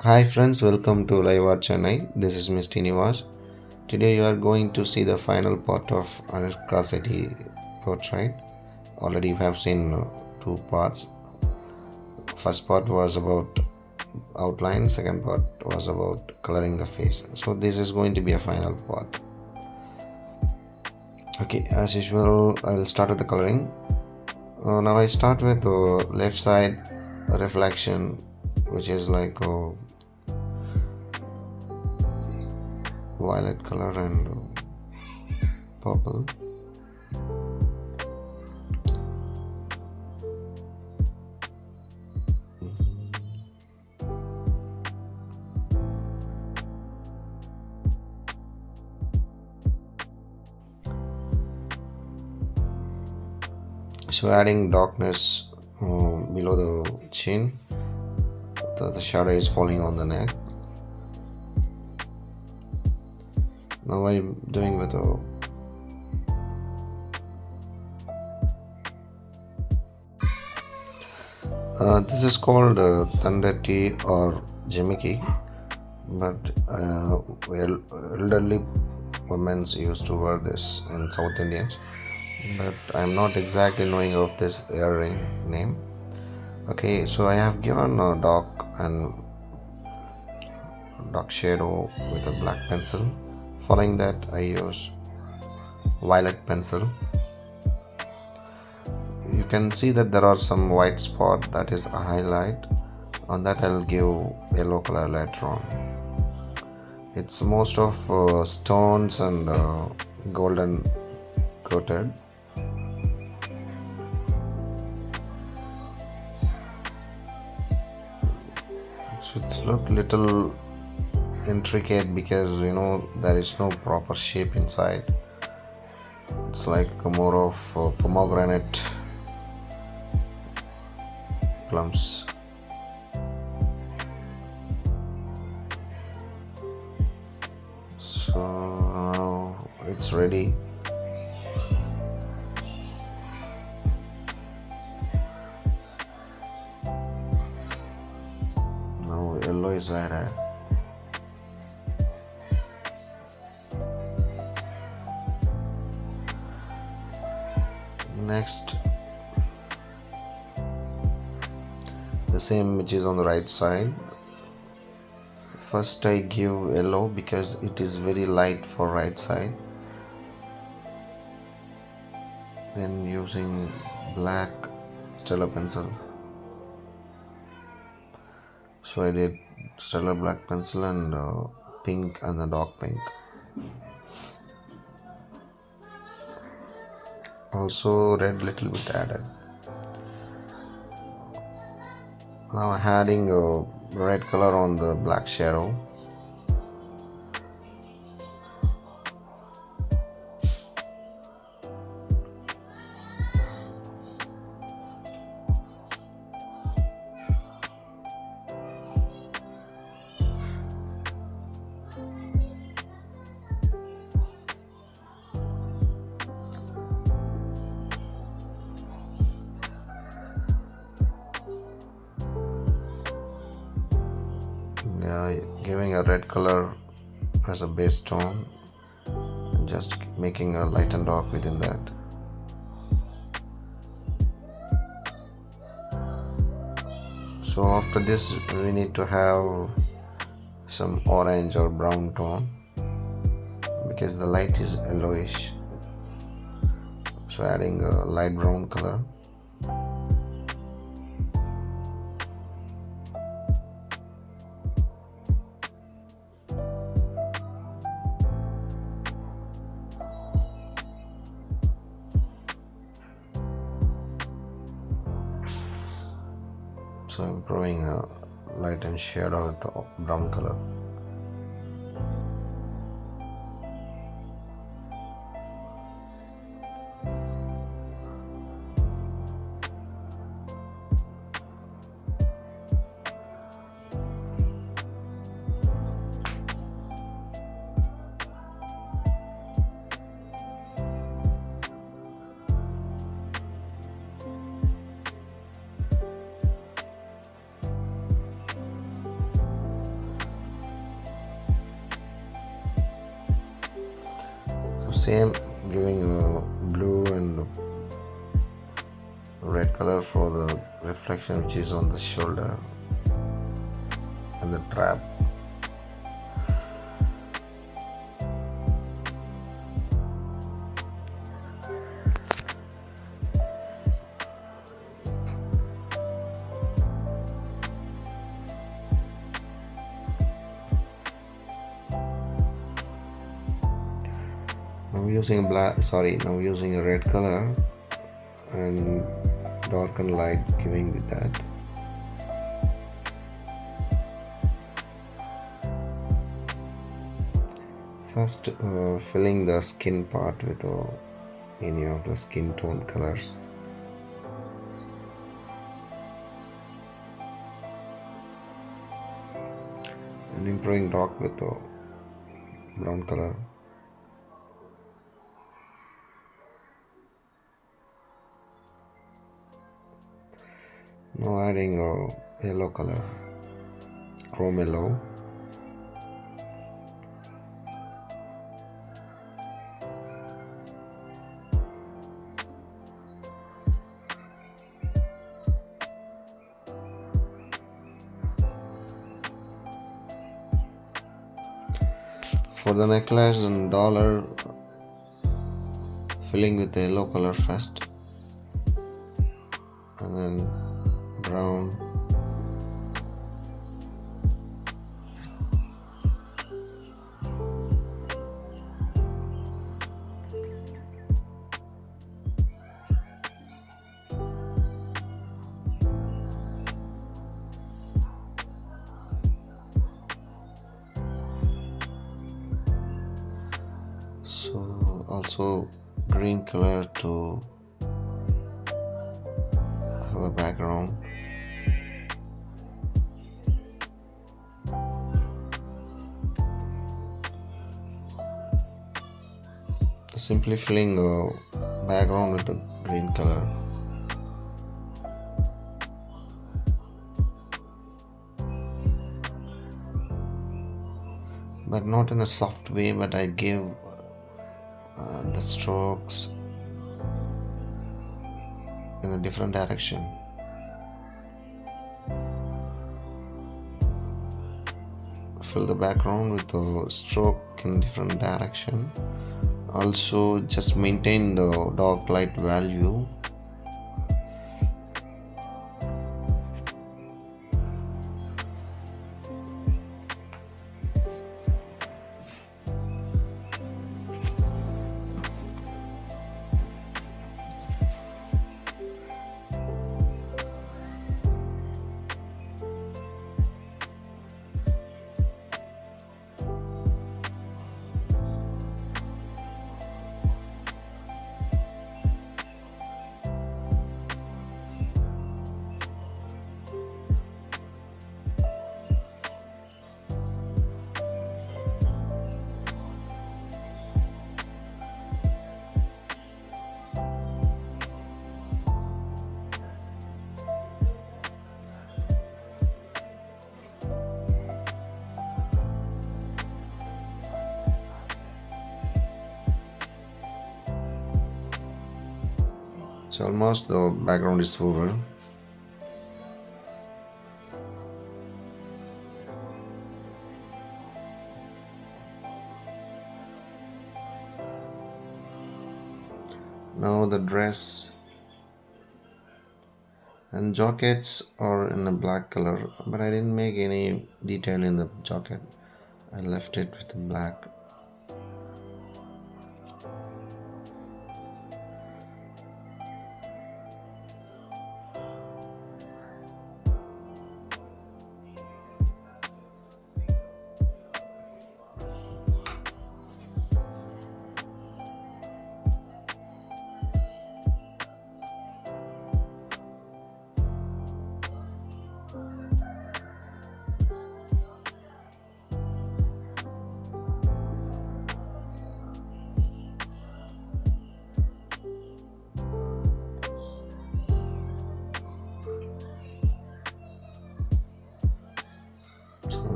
Hi friends, welcome to Live Art Chennai. This is Mr. Nivas. Today you are going to see the final part of Anushka Shetty portrait. Already you have seen two parts. First part was about outline, second part was about coloring the face. So this is going to be a final part. Okay, as usual, I will start with the coloring. Now I start with the left side reflection, which is like violet color and purple. So adding darkness below the chin, the shadow is falling on the neck. Now I'm doing with a this is called thunder tea or jimmicky, but elderly women used to wear this in South Indians, but I'm not exactly knowing of this earring name. Okay, so I have given a dark shadow with a black pencil. Following that, I use violet pencil. You can see that there are some white spot, that is a highlight. On that I'll give yellow color later on. It's most of stones and golden coated. So it's look little intricate because there is no proper shape inside. It's like more of pomegranate plums. So now it's ready. Now yellow is added. Next, the same which is on the right side. First I give yellow because it is very light for right side. Then using black stellar pencil. So I did stellar black pencil and pink and the dark pink. Also red little bit added. Now adding a red color on the black shadow. Giving a red color as a base tone and just making a light and dark within that. So after this we need to have some orange or brown tone because the light is yellowish. So adding a light brown color. So improving a light and shadow with the brown color. So same, giving a blue and red color for the reflection which is on the shoulder and the trap. Now using a red color and dark and light giving with that. First filling the skin part with any of the skin tone colors. And improving dark with brown color. Now adding a yellow color, chrome yellow. For the necklace and dollar, filling with the yellow color first, and then brown, so also green color to have a background. Simply filling the background with the green color. But not in a soft way, but I give the strokes in a different direction. Fill the background with a stroke in different direction. Also just maintain the dark light value. So almost the background is over. Now the dress and jackets are in a black color, but I didn't make any detail in the jacket. I left it with black.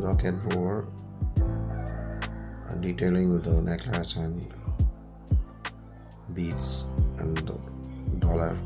Jacket for detailing with the necklace and beats and dollar.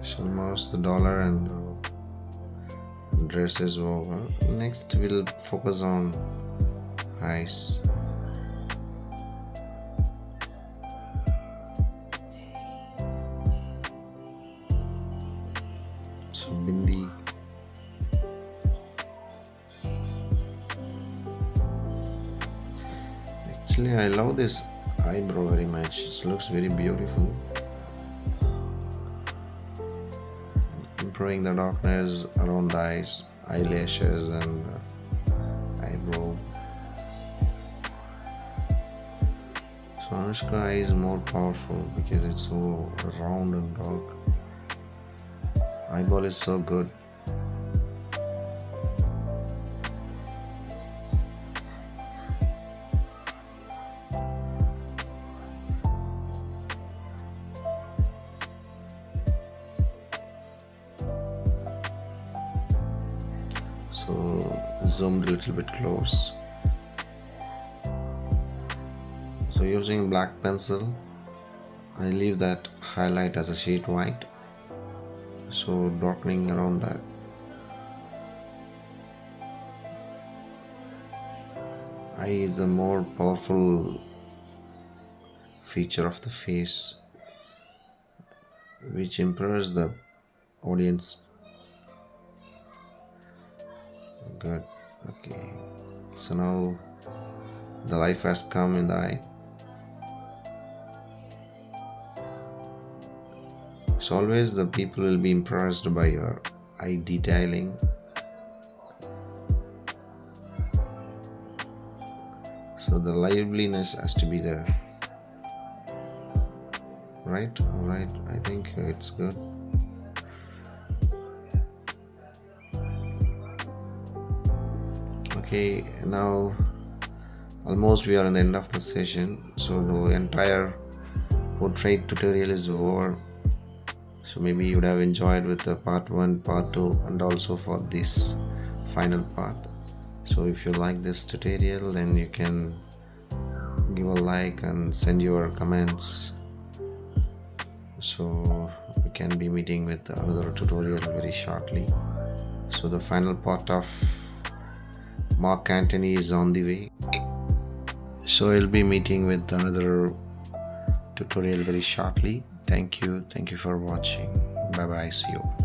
It's almost the dollar and dress is over. Next we'll focus on eyes. So bindi. Actually I love this eyebrow very much. It looks very beautiful. Improving the darkness around the eyes, eyelashes and eyebrow. So Anushka eye is more powerful because it's so round and dark. Eyeball is so good. So zoomed a little bit close. So using black pencil, I leave that highlight as a sheet white. So darkening around that. Eye is a more powerful feature of the face, which impresses the audience. Good. Okay. So now the life has come in the eye. So always the people will be impressed by your eye detailing. So the liveliness has to be there. Right? Alright. I think it's good. Okay, now almost we are in the end of the session. So the entire portrait tutorial is over. So maybe you would have enjoyed with the part 1, part 2 and also for this final part. So if you like this tutorial, then you can give a like and send your comments. So we can be meeting with another tutorial very shortly. So the final part of Mark Antony is on the way. So I'll be meeting with another tutorial very shortly. Thank you for watching. Bye bye. See you.